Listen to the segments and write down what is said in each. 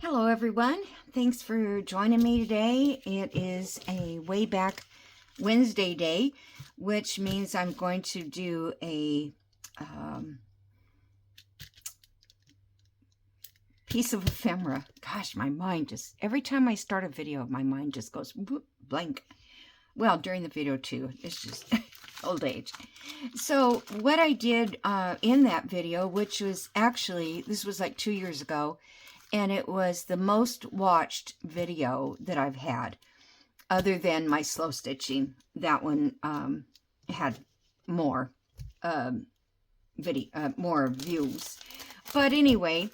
Hello everyone, thanks for joining me today. It is a way back Wednesday day, which means I'm going to do a piece of ephemera. Gosh, my mind just, every time I start a video, my mind just goes whoop, blank. Well, during the video too, it's just old age. So what I did in that video, which was actually, this was like 2 years ago, and it was the most watched video that I've had, other than my slow stitching. That one had more more views. But anyway,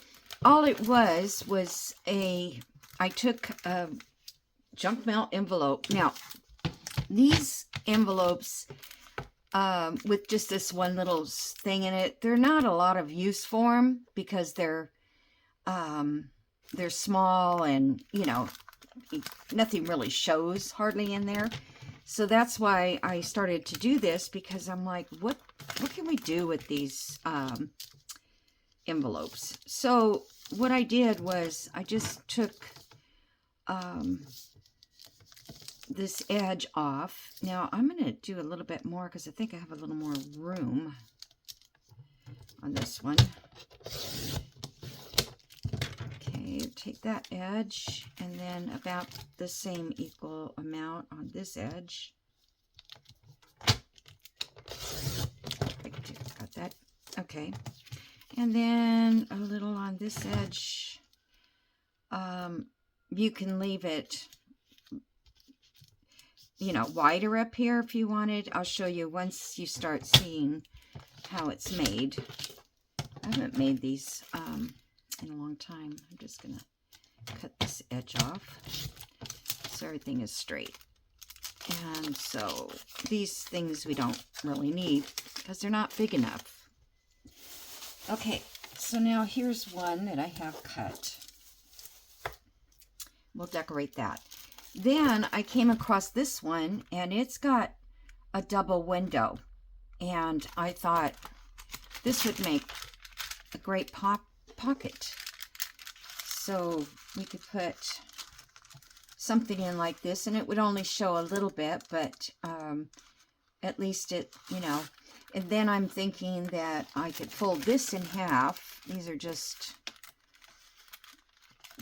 all it was I took a Junkmail envelope. Now, these envelopes with just this one little thing in it, they're not a lot of use for them because they're small and, you know, nothing really shows hardly in there. So that's why I started to do this, because I'm like, what can we do with these envelopes? So what I did was I just took this edge off. Now I'm going to do a little bit more because I think I have a little more room on this one. Take that edge and then about the same equal amount on this edge. Got that. Okay. And then a little on this edge. You can leave it, you know, wider up here if you wanted. I'll show you once you start seeing how it's made. I haven't made these in a long time. I'm just gonna cut this edge off so everything is straight. And so these things we don't really need because they're not big enough. Okay, so now here's one that I have cut. We'll decorate that. Then I came across this one, and it's got a double window, and I thought this would make a great pocket. So we could put something in like this, and it would only show a little bit, but at least it, you know. And then I'm thinking that I could fold this in half. These are just,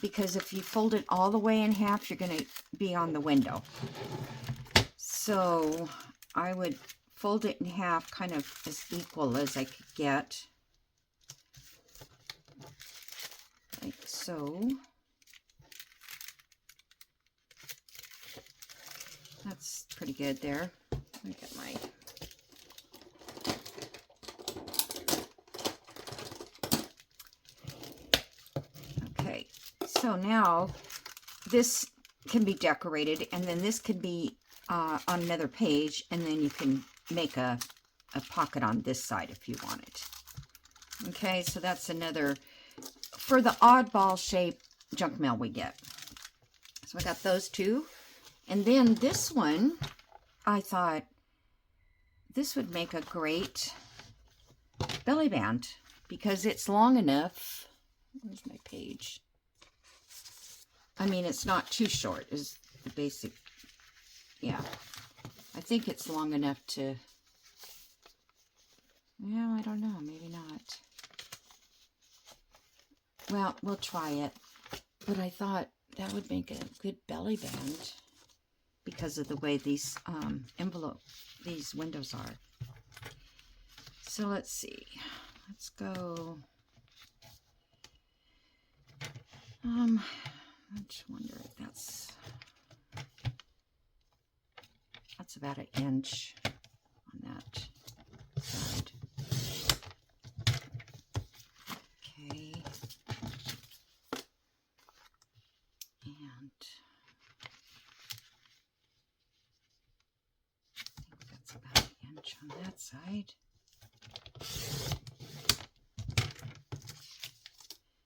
because if you fold it all the way in half, you're going to be on the window. So I would fold it in half, kind of as equal as I could get. Like so. That's pretty good there. Let me get my... Okay, so now this can be decorated, and then this can be on another page, and then you can make a pocket on this side if you want it. Okay, so that's another... for the oddball shape junk mail we get. So I got those two. And then this one, I thought this would make a great belly band because it's long enough. Where's my page? I mean, it's not too short is the basic. Yeah. I think it's long enough to, well, I don't know, maybe not. Well, we'll try it, but I thought that would make a good belly band because of the way these these windows are. So let's see. Let's go. I just wonder if that's about an inch on that side. Okay. And I think that's about an inch on that side.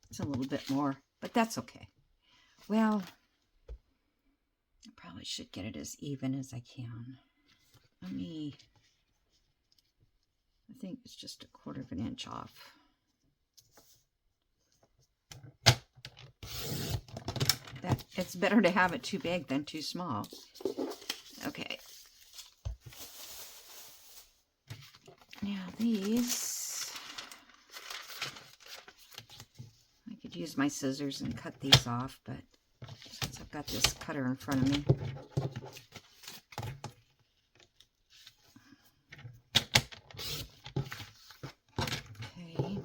It's a little bit more, but that's okay. Well, I probably should get it as even as I can. I think it's just 1/4 of an inch off. It's better to have it too big than too small. Okay. Now these, I could use my scissors and cut these off, but since I've got this cutter in front of me. Okay.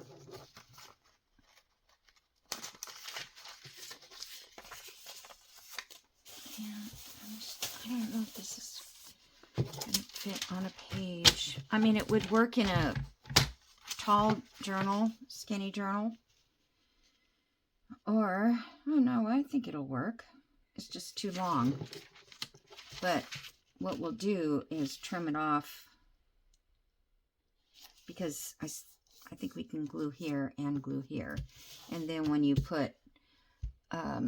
I don't know if this is going to fit on a page. I mean, it would work in a tall journal, skinny journal. Or, oh no, I think it'll work. It's just too long. But what we'll do is trim it off, because I think we can glue here and glue here. And then when you put a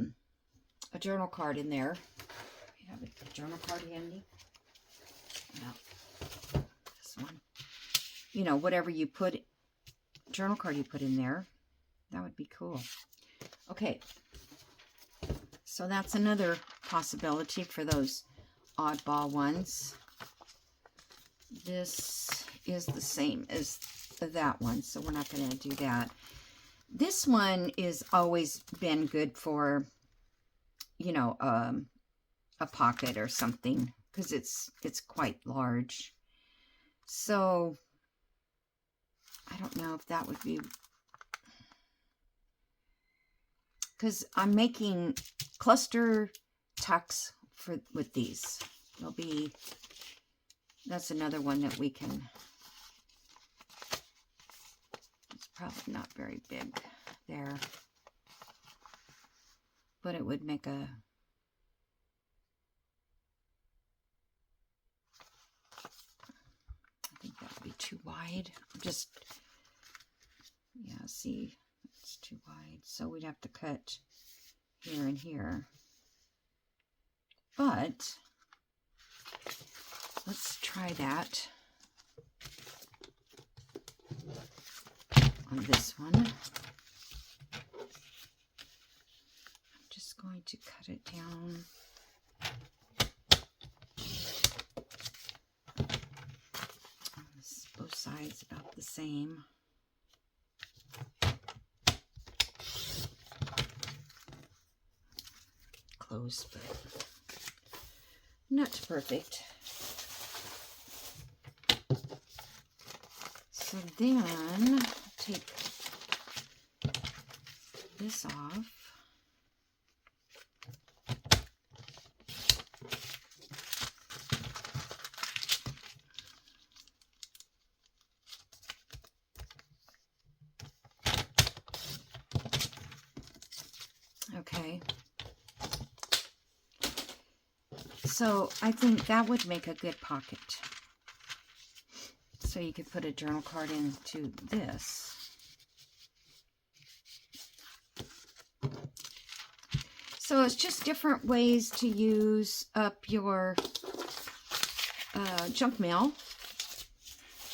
journal card in there, you have a journal card handy? No, this one. You know, whatever you put, journal card you put in there, that would be cool. Okay, so that's another possibility for those oddball ones. This is the same as that one, so we're not going to do that. This one is always been good for, you know, a pocket or something, because it's quite large. So I don't know if that would be, because I'm making cluster tucks with these. They'll be, that's another one that we can, it's probably not very big there, but it would make a, I think that would be too wide. Just, yeah, see, it's too wide. So we'd have to cut here and here. But let's try that on this one. I'm just going to cut it down. Both sides about the same. Close, but not perfect. So then take this off. Okay. So I think that would make a good pocket. So you could put a journal card into this. So it's just different ways to use up your junk mail.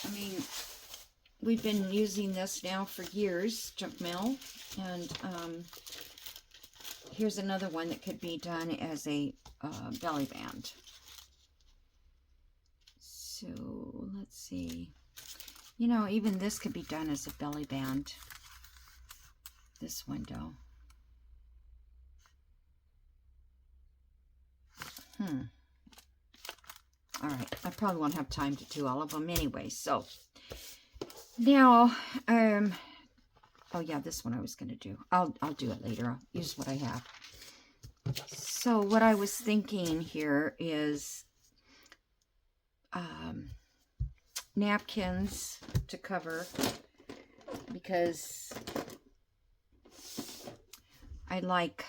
I mean, we've been using this now for years, junk mail, and here's another one that could be done as a belly band. So let's see. You know, even this could be done as a belly band. This window. All right, I probably won't have time to do all of them anyway. So now, oh yeah, this one I was going to do. I'll do it later. I'll use what I have. So what I was thinking here is napkins to cover, because I like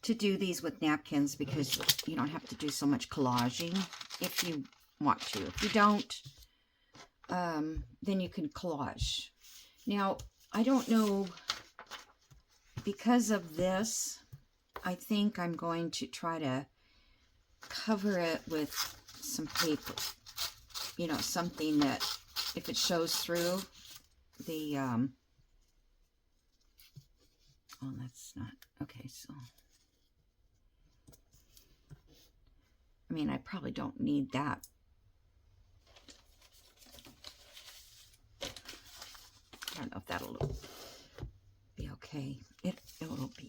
to do these with napkins, because you don't have to do so much collaging if you want to. If you don't, then you can collage. Now, I don't know, because of this, I think I'm going to try to cover it with some paper, you know, something that if it shows through the Oh, that's not, okay, so. I mean, I probably don't need that. I don't know if that'll be okay.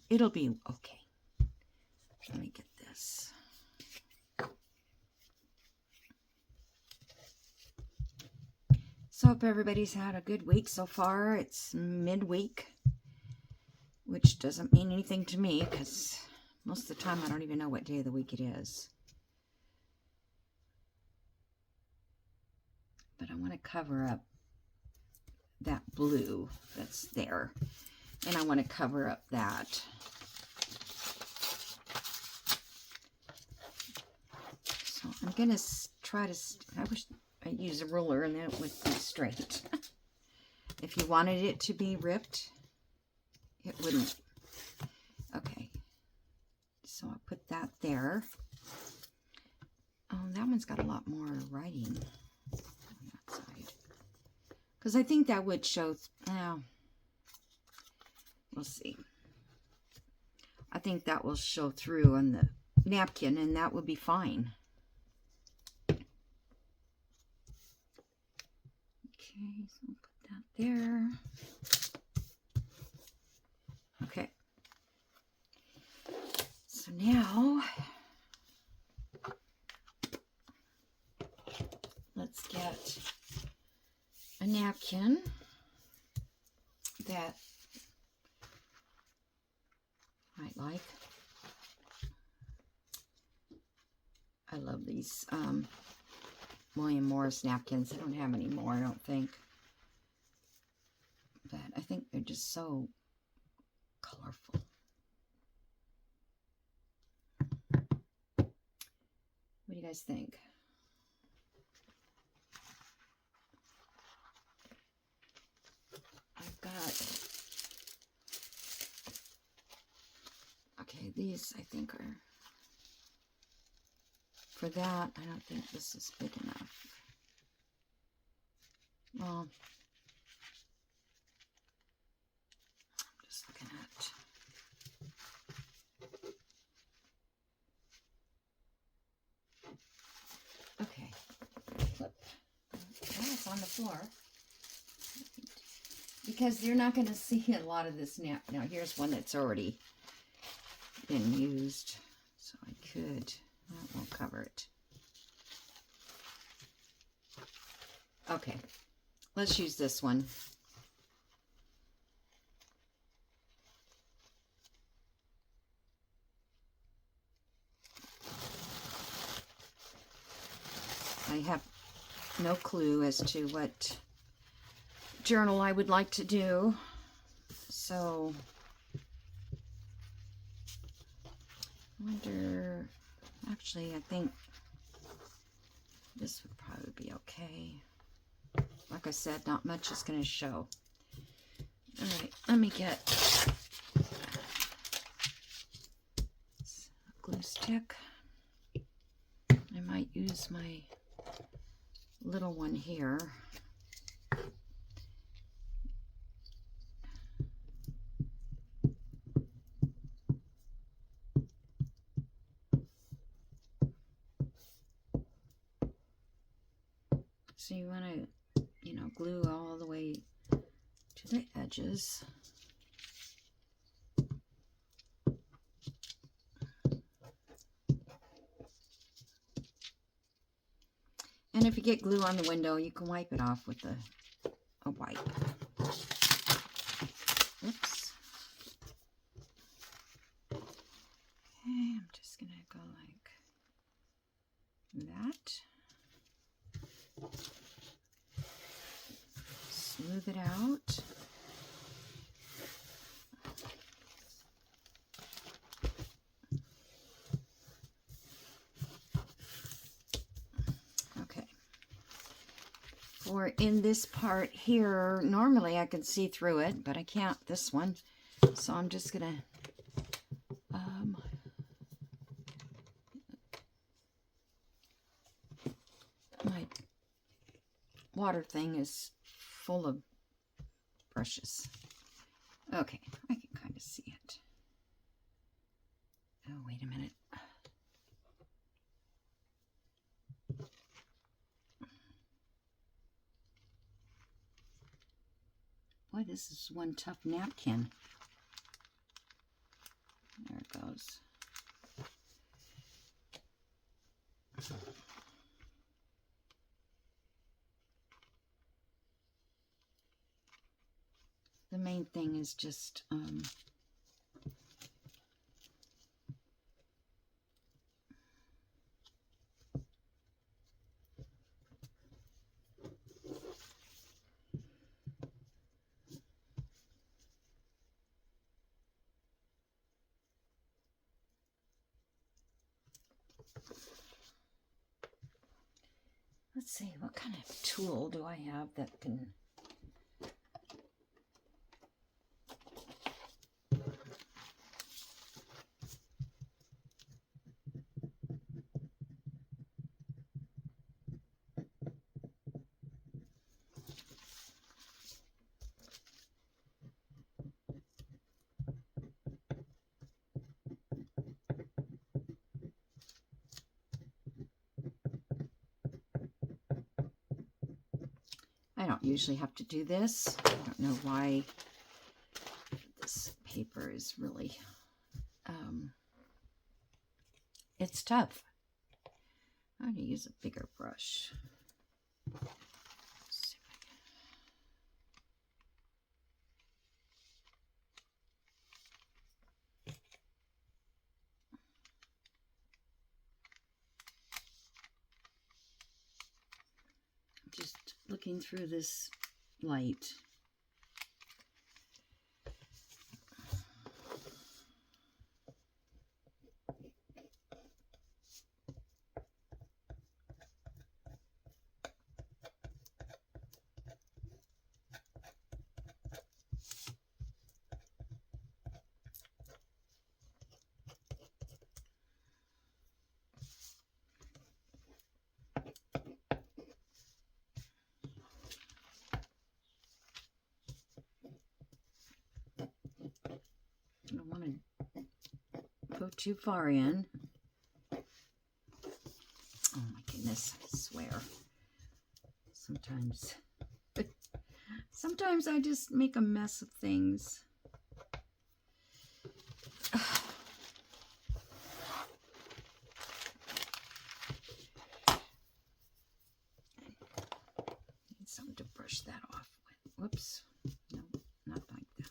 It'll be okay. Let me get this. So hope everybody's had a good week so far. It's midweek, which doesn't mean anything to me because most of the time I don't even know what day of the week it is. But I want to cover up that blue that's there. And I want to cover up that. So I'm going to try to, I wish I'd use a ruler and then it would be straight. If you wanted it to be ripped, it wouldn't. Okay. So I'll put that there. Oh, that one's got a lot more writing on that side. Because I think that would show, we'll see. I think that will show through on the napkin and that would be fine. Okay, so I'll put that there. Okay. So now, let's get a napkin that I might like. I love these William Morris napkins. I don't have any more, I don't think. But I think they're just so colorful. What do you guys think? I've got, okay, these I think are, for that, I don't think this is big enough. Well, I'm just looking at, okay, flip. Oh, it's on the floor. Because you're not going to see a lot of this now. Now, here's one that's already been used. So I could, that won't cover it. Okay, let's use this one. I have no clue as to what journal I would like to do, so I wonder, actually I think this would probably be okay. Like I said, not much is going to show. All right, let me get a glue stick. I might use my little one here. So you want to, glue all the way to the edges. And if you get glue on the window, you can wipe it off with a wipe. Oops. Okay, I'm just going to go like that. Smooth it out. Okay. For in this part here, normally I can see through it, but I can't this one. So I'm just going to my water thing is full of brushes. Okay, I can kind of see it. this is one tough napkin. There it goes. The main thing is just let's see, what kind of tool do I have that can... I don't usually have to do this. I don't know why this paper is really, it's tough. I'm going to use a bigger brush. See if I can. Just looking through this light. I don't want to go too far in. Oh my goodness, I swear. Sometimes I just make a mess of things. Need something to brush that off with. Whoops. No, not like that.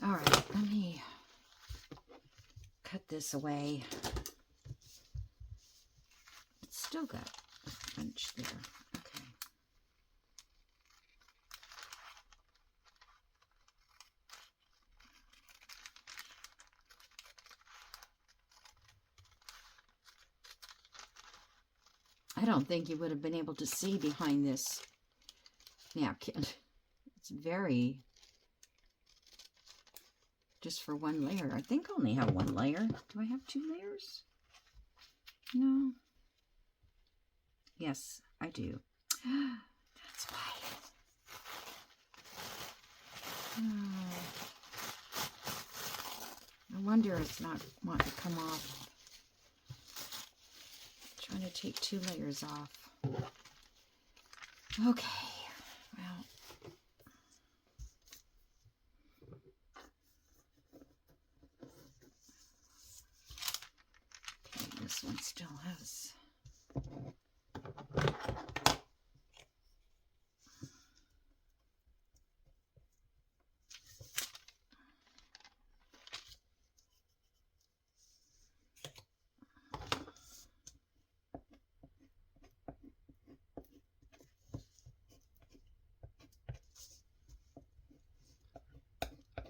All right, let me cut this away. It's still got a bunch there. Okay. I don't think you would have been able to see behind this napkin. It's very... just for one layer. I think I only have one layer. Do I have two layers? No. Yes, I do. That's why. Oh. No wonder it's not wanting to come off. I'm trying to take two layers off. Okay. Well. This one still has.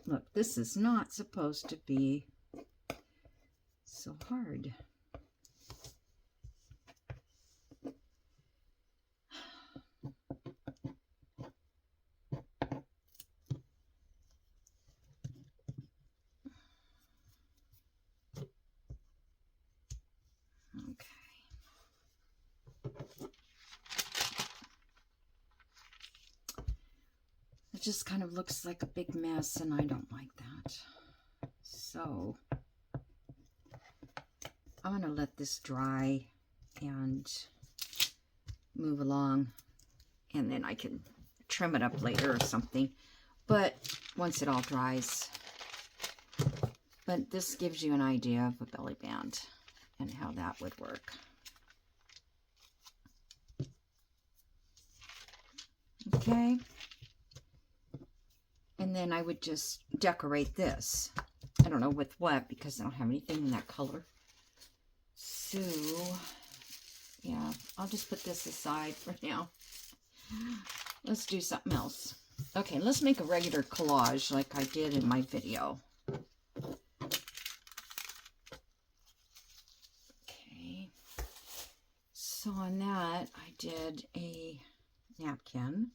Look, this is not supposed to be so hard. it just kind of looks like a big mess, and I don't like that. So I'm going to let this dry and move along, and then I can trim it up later or something. But once it all dries. But this gives you an idea of a belly band and how that would work. Okay. And then I would just decorate this. I don't know with what, because I don't have anything in that color. So, yeah, I'll just put this aside for now. Let's do something else. Okay, let's make a regular collage like I did in my video. Okay, so on that, I did a napkin,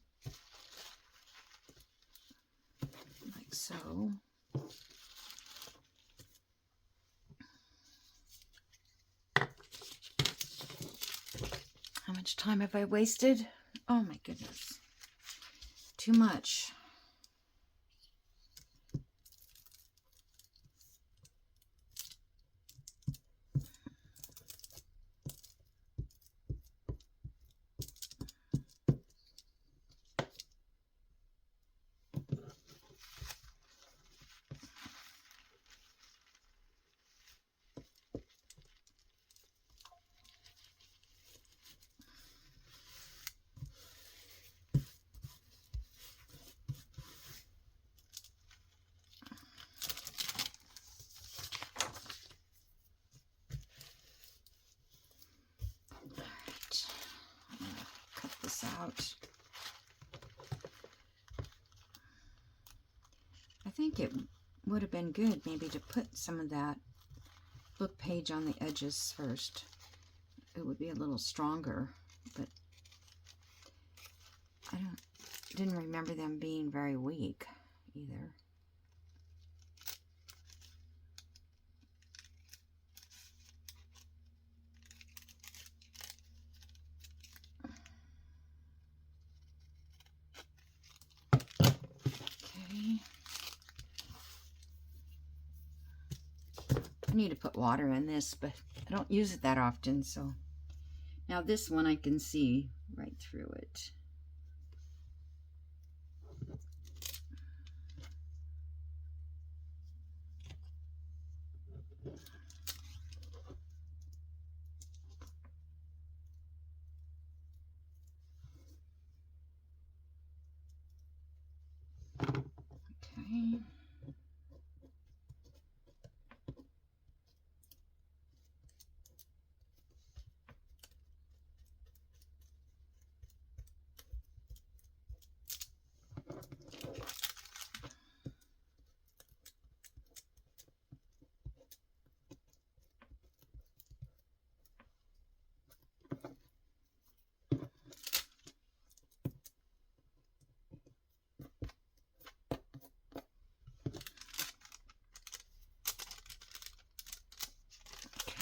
like so. How much time have I wasted? Oh my goodness. Too much. Out. I think it would have been good maybe to put some of that book page on the edges first. It would be a little stronger, but I didn't remember them being very weak either. I need to put water in this, but I don't use it that often, so now this one I can see right through it.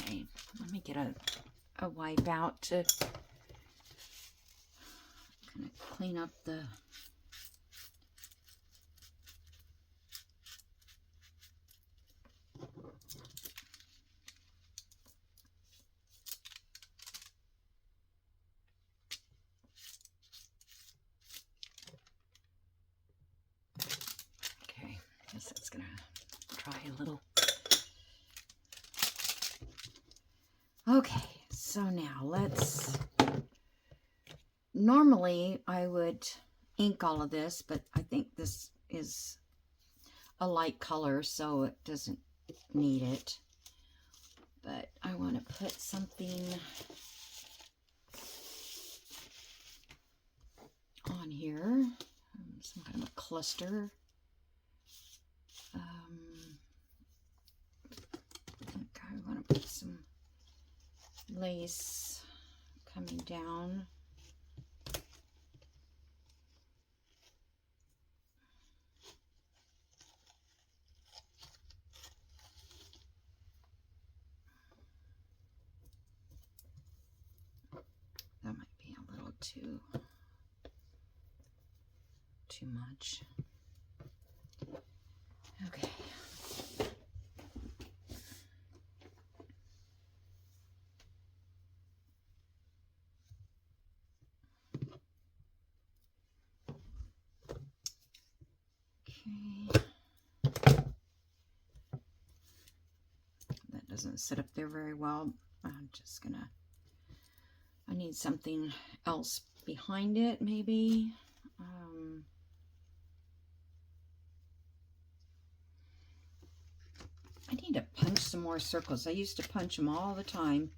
Okay. Let me get a wipe out to kind of clean up the okay, I guess that's gonna dry a little. Okay, so now let's, normally I would ink all of this, but I think this is a light color, so it doesn't need it. But I want to put something on here, some kind of a cluster. I want to put some lace coming down. That might be a little too too much. Okay. Okay. That doesn't sit up there very well. I'm just gonna, I need something else behind it, maybe. I need to punch some more circles. I used to punch them all the time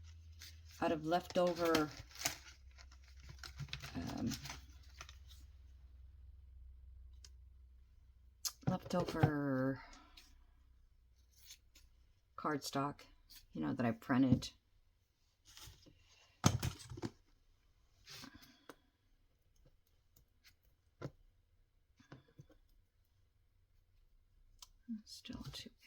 out of leftover cardstock, you know, that I printed. Still too big.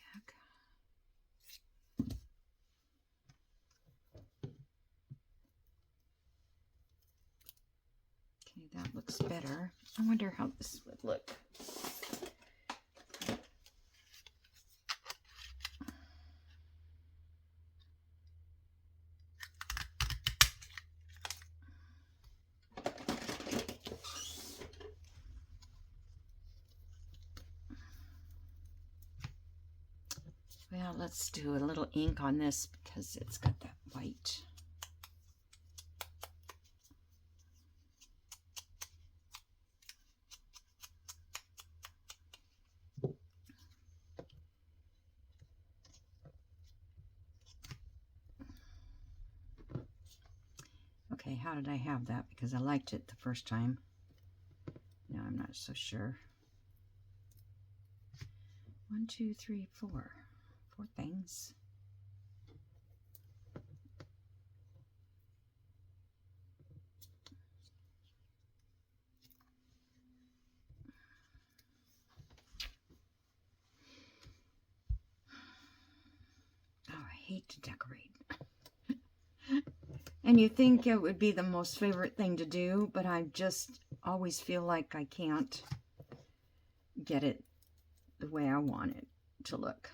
Okay, that looks better. I wonder how this would look. Well, let's do a little ink on this because it's got that white. Okay, how did I have that? Because I liked it the first time. Now I'm not so sure. 1, 2, 3, 4. 4 things. Oh, I hate to decorate. And you think it would be the most favorite thing to do, but I just always feel like I can't get it the way I want it to look.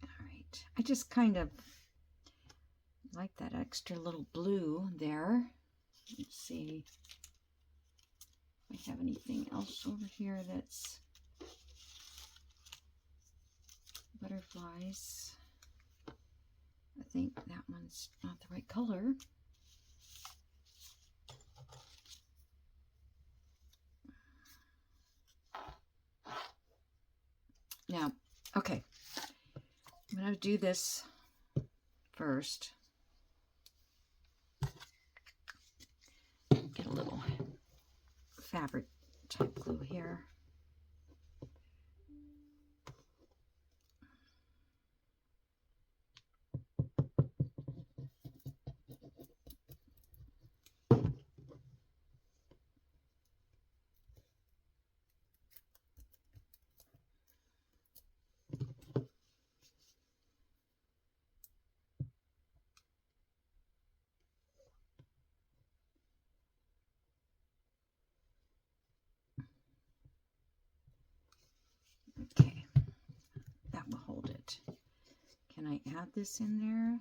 All right, I just kind of like that extra little blue there. Let's see if I have anything else over here that's butterflies. I think that one's not the right color. Now, okay, I'm going to do this first. Get a little fabric type glue here. Okay, that will hold it. Can I add this in there?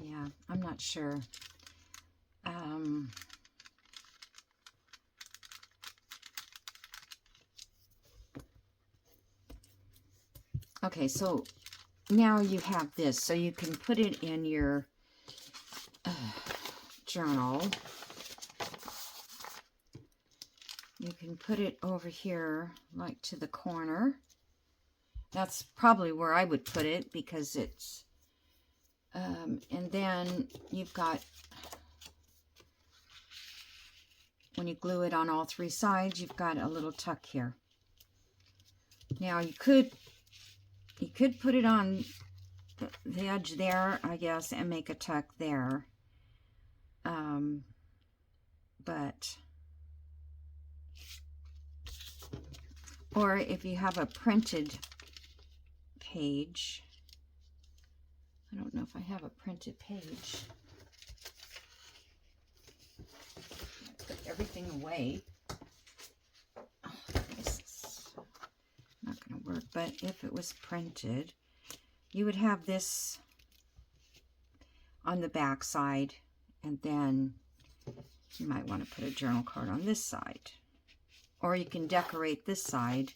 Yeah, I'm not sure. Okay, so now you have this, so you can put it in your journal. You can put it over here, like to the corner. That's probably where I would put it because it's, and then you've got, when you glue it on all 3 sides, you've got a little tuck here. Now you could put it on the edge there, I guess, and make a tuck there. but, or if you have a printed page, I don't know if I have a printed page. Put everything away. Oh, this is not going to work, but if it was printed, you would have this on the back side, and then you might want to put a journal card on this side. Or you can decorate this side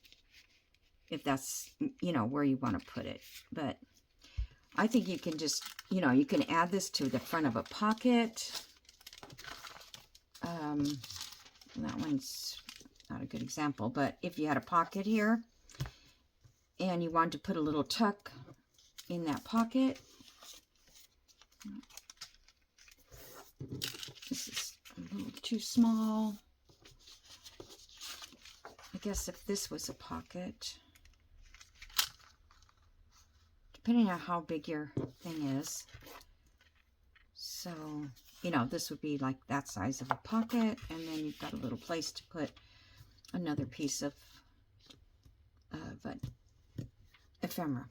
if that's, you know, where you want to put it. But I think you can just, you know, you can add this to the front of a pocket. That one's not a good example, but if you had a pocket here and you wanted to put a little tuck in that pocket, this is a little too small. I guess if this was a pocket, depending on how big your thing is. So, you know, this would be like that size of a pocket, and then you've got a little place to put another piece of an ephemera.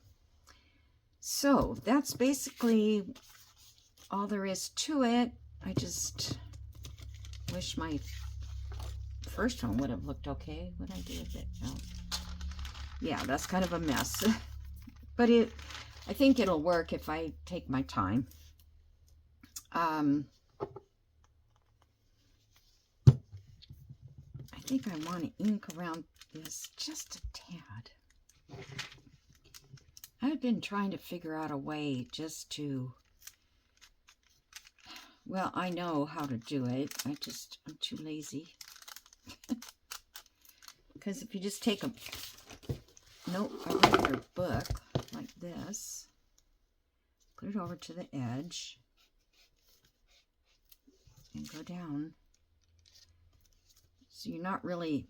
So that's basically all there is to it. I just wish my first one would have looked okay. What I do with it? No. Yeah, that's kind of a mess. But I think it'll work if I take my time. I think I want to ink around this just a tad. I've been trying to figure out a way just to, well, I know how to do it. I'm too lazy. Because if you just take a regular book like this, put it over to the edge, and go down. So you're not really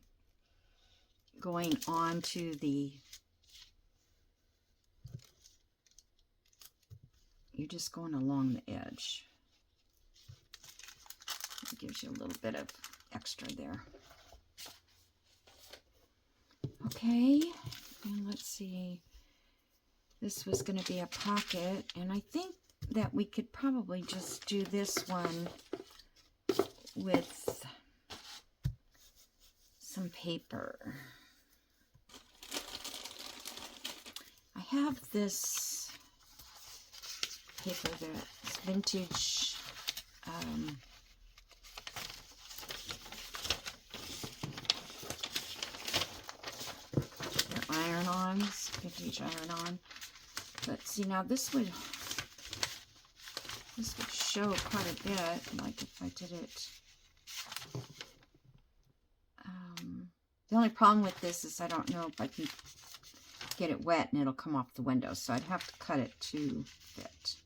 going on to the, you're just going along the edge. It gives you a little bit of extra there. Okay, and let's see. This was going to be a pocket, and I think that we could probably just do this one with some paper. I have this paper that's vintage iron-ons, vintage iron-on. But see, now this would show quite a bit, like if I did it. The only problem with this is I don't know if I can get it wet and it'll come off the window, so I'd have to cut it to fit.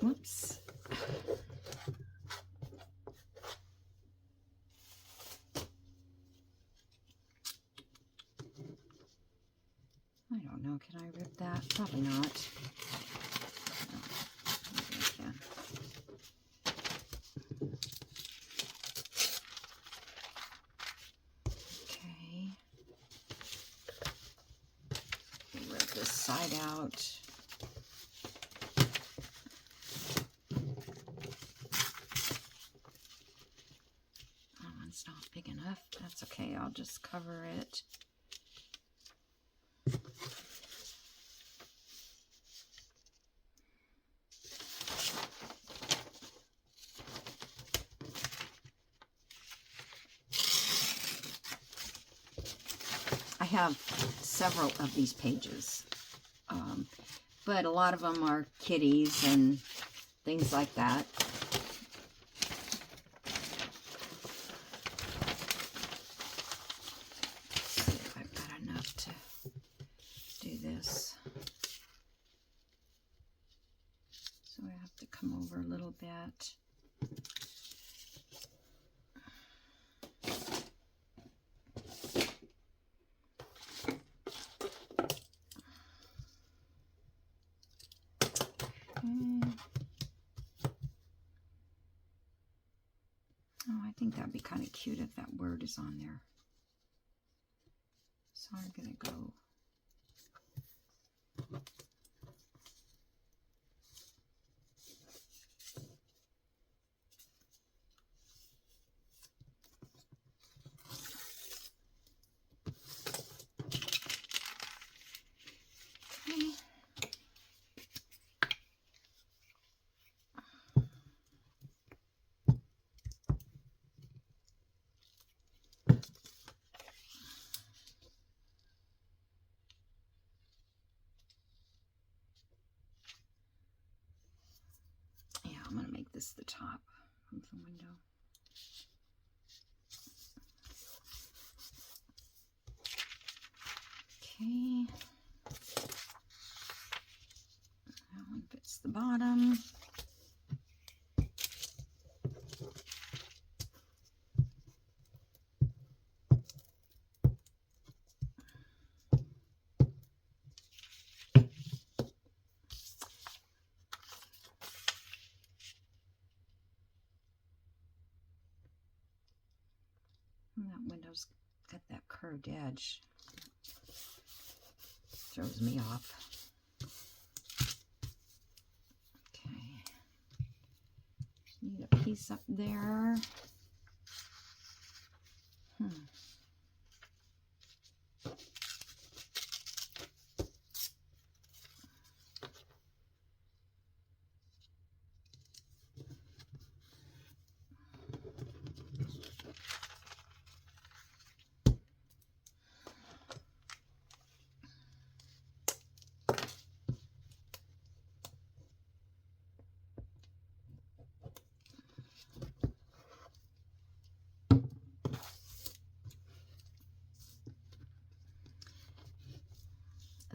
Whoops. I don't know. Can I rip that? Probably not. No, maybe I can. Okay. Rip this side out. Not big enough. That's okay. I'll just cover it. I have several of these pages, but a lot of them are kitties and things like that. bit. Oh, I think that'd be kind of cute if that word is on there. So I'm going to go. Okay. I'm going to make this the top of the window. Okay. That one fits the bottom. And that window's got that curved edge. Throws me off. Okay. Need a piece up there.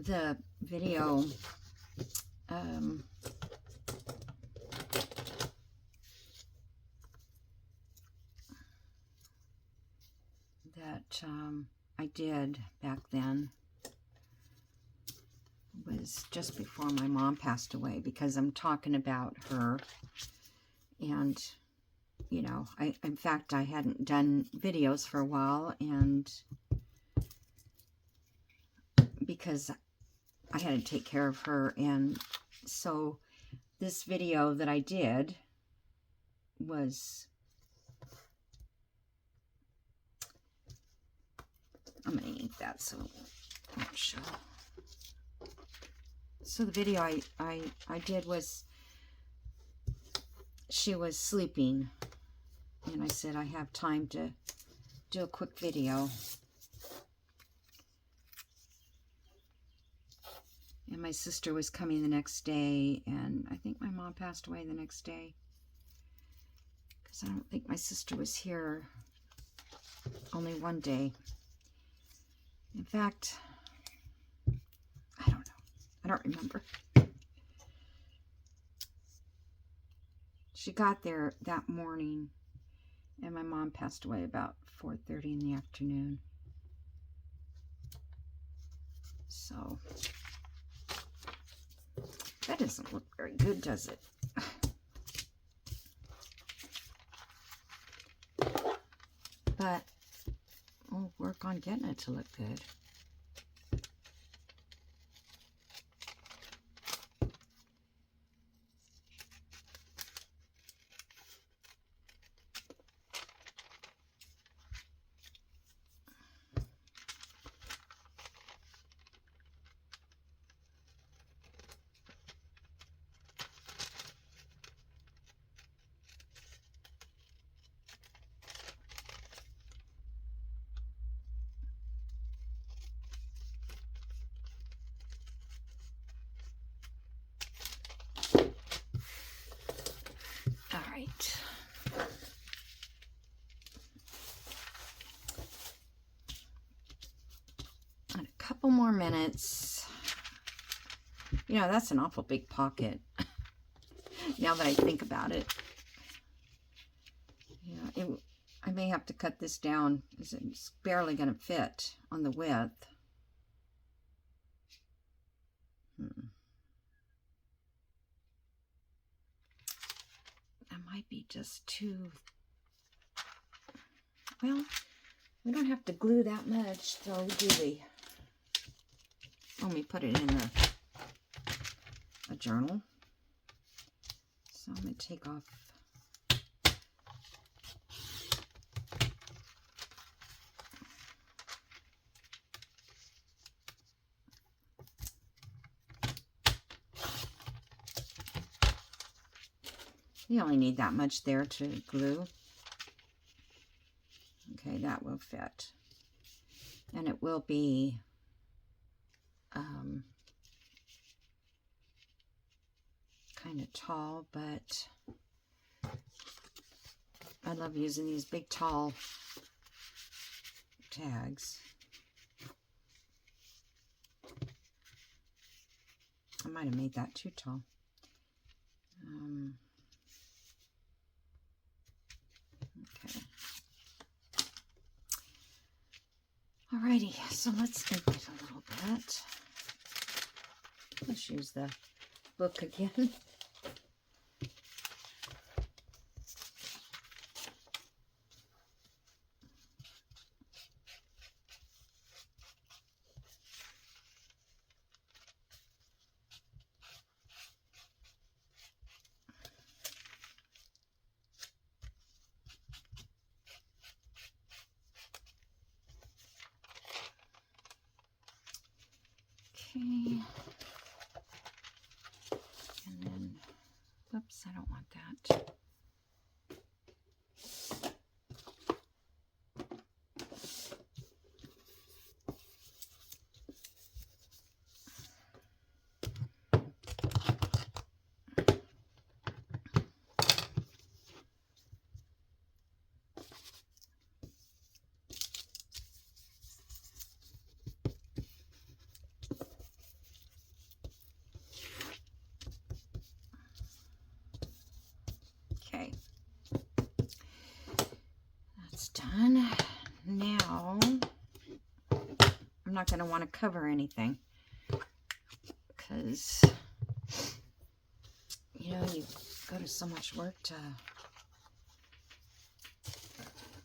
The video that I did back then was just before my mom passed away, because I'm talking about her. And you know, in fact I hadn't done videos for a while, and because I had to take care of her. And so this video that I did was, I'm going to ink that so it won't show. So the video I did was, she was sleeping, and I said I have time to do a quick video. And my sister was coming the next day, and I think my mom passed away the next day, because I don't think my sister was here only one day. In fact, I don't know. I don't remember. She got there that morning, and my mom passed away about 4:30 in the afternoon. So that doesn't look very good, does it? But we'll work on getting it to look good. And a couple more minutes. You know, that's an awful big pocket. now that I think about it. Yeah, I may have to cut this down because it's barely going to fit on the width. That might be just too... Well, we don't have to glue that much, though, do we? Let me put it in a journal. So I'm going to take off. You only need that much there to glue. Okay, that will fit. And it will be kind of tall, but I love using these big tall tags. I might have made that too tall. Okay. Alrighty, so let's ink it a little bit. Let's use the book again. Okay. And then, whoops, I don't want that. Okay, that's done. Now, I'm not going to want to cover anything because, you know, you go to so much work to,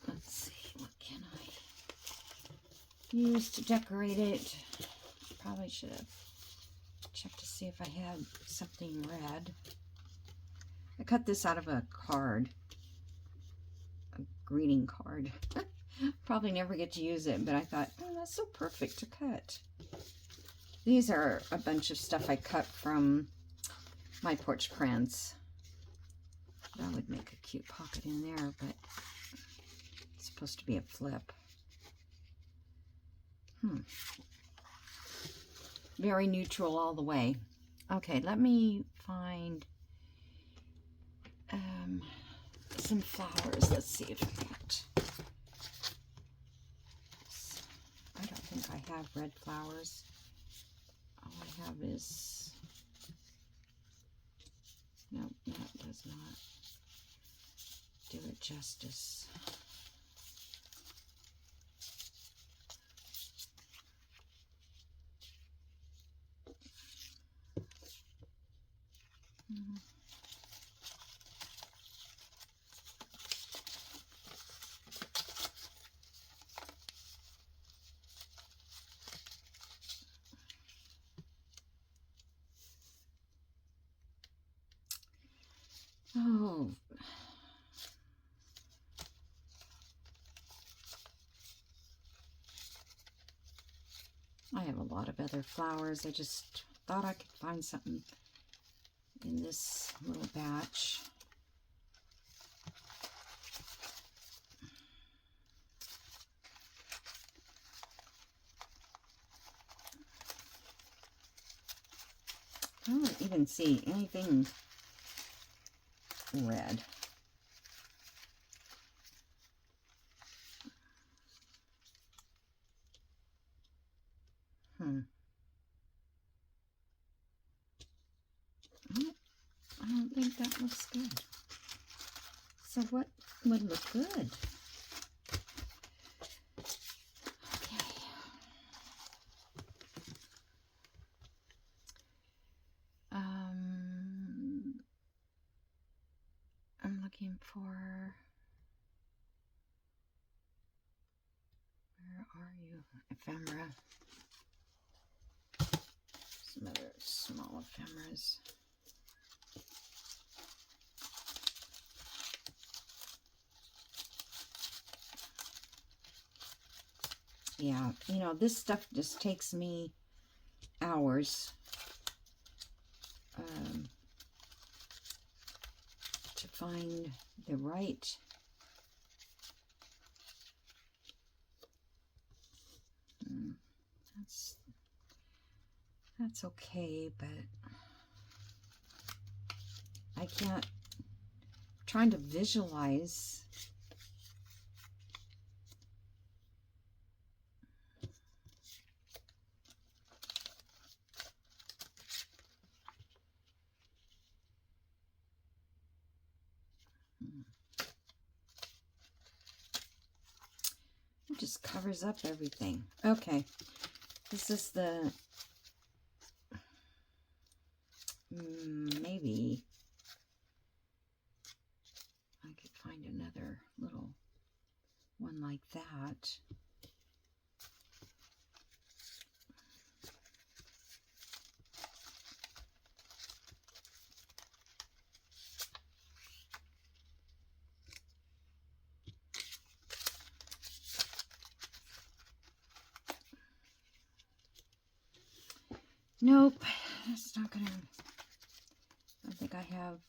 let's see, what can I use to decorate it? Probably should have checked to see if I had something red. I cut this out of a card, a greeting card. Probably never get to use it, but I thought, oh, that's so perfect to cut. These are a bunch of stuff I cut from my porch prints. That would make a cute pocket in there, but it's supposed to be a flip. Very neutral all the way. Okay, let me find some flowers. Let's see if I got... I don't think I have red flowers. All I have is... Nope, that does not do it justice. Oh. I have a lot of other flowers. I just thought I could find something in this little batch. I don't even see anything red. I don't think think that looks good. So what would look good? Okay. I'm looking for, where are you? Ephemera. Some other small ephemeras. Yeah, you know, this stuff just takes me hours to find the right that's okay, but I can't, I'm trying to visualize. It just covers up everything. Okay, this is the, maybe I could find another little one like that. Nope, that's not gonna, I don't think I have,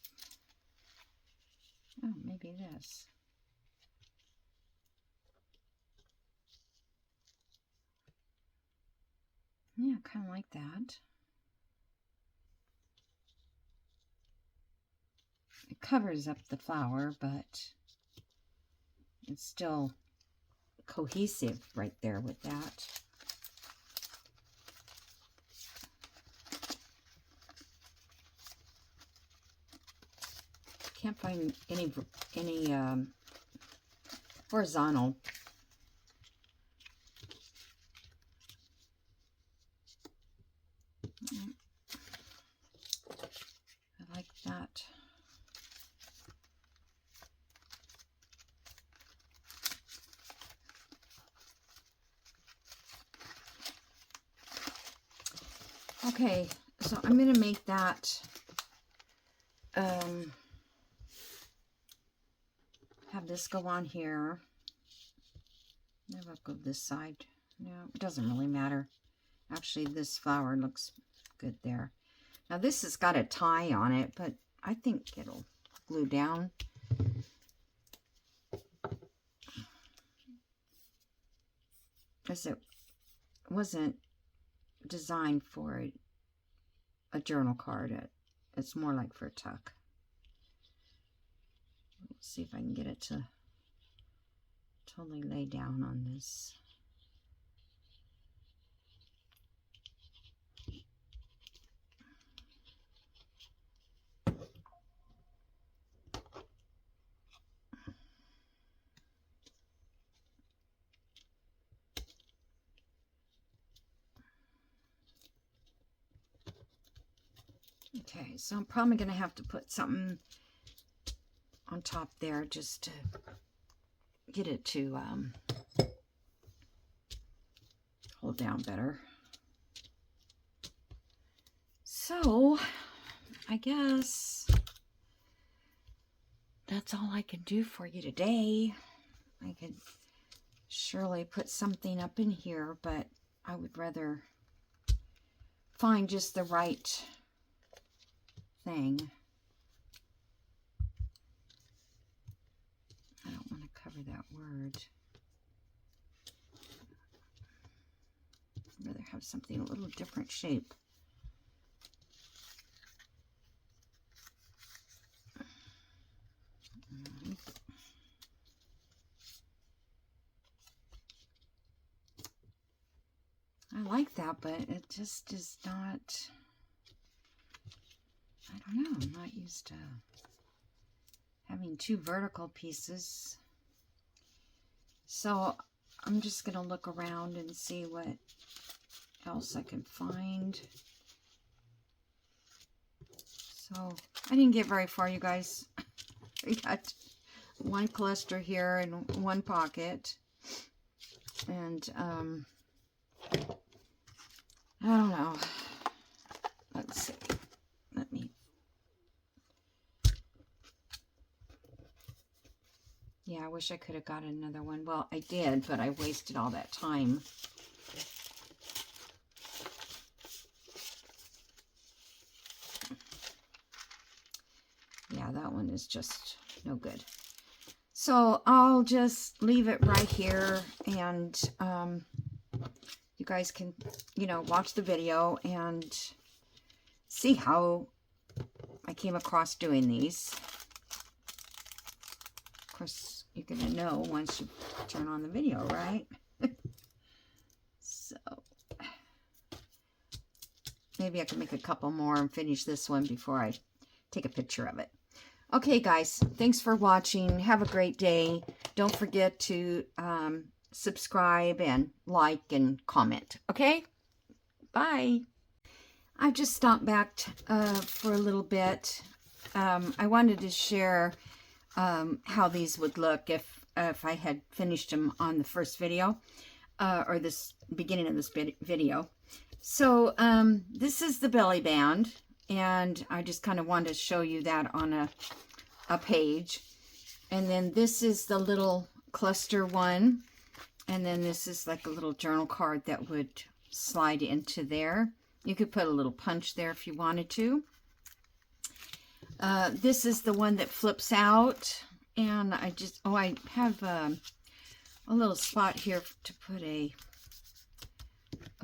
oh, maybe this. Yeah, kind of like that. It covers up the flower, but it's still cohesive right there with that. Can't find any horizontal. I like that. Okay, so I'm going to make that have this go on here. Maybe I'll go this side. No, it doesn't really matter. Actually, this flower looks good there. Now this has got a tie on it, but I think it'll glue down. Because it wasn't designed for a journal card. It's more like for a tuck. Let's see if I can get it to totally lay down on this. Okay, so I'm probably going to have to put something on top there just to get it to hold down better. So, I guess that's all I can do for you today. I could surely put something up in here, but I would rather find just the right thing. I don't want to cover that word. I'd rather have something a little different shape. I like that, but it just is not. I don't know, I'm not used to having two vertical pieces. So I'm just going to look around and see what else I can find. So I didn't get very far, you guys. We got one cluster here and one pocket. And I don't know. Let's see. Let me. Yeah, I wish I could have got another one. Well, I did, but I wasted all that time. Yeah, that one is just no good. So I'll just leave it right here, and you guys can, you know, watch the video and see how I came across doing these. Of course, you're going to know once you turn on the video, right? So maybe I can make a couple more and finish this one before I take a picture of it. Okay, guys, thanks for watching. Have a great day. Don't forget to subscribe and like and comment. Okay? Bye. I just stopped back for a little bit. I wanted to share how these would look if I had finished them on the first video or this beginning of this video. So this is the belly band, and I just kind of wanted to show you that on a page. And then this is the little cluster one, and then this is like a little journal card that would slide into there. You could put a little punch there if you wanted to. This is the one that flips out, and I have a little spot here to put a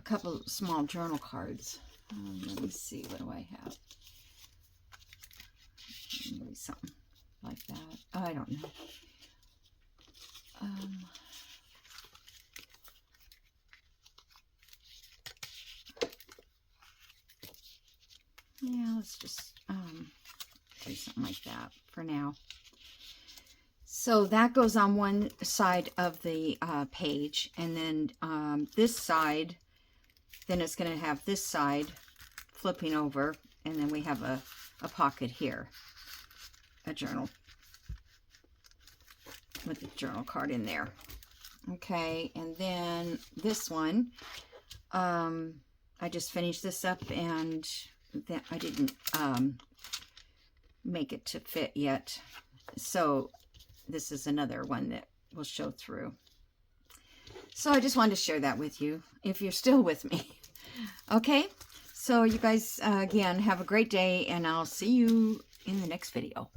couple small journal cards. Let me see, what do I have? Maybe something like that. I don't know. Yeah, let's just do something like that for now. So that goes on one side of the page, and then this side, then it's going to have this side flipping over, and then we have a pocket here, a journal with the journal card in there. Okay, and then this one, I just finished this up, and then I didn't make it to fit yet, so this is another one that will show through. So I just wanted to share that with you, if you're still with me. Okay, so you guys, again, have a great day, and I'll see you in the next video.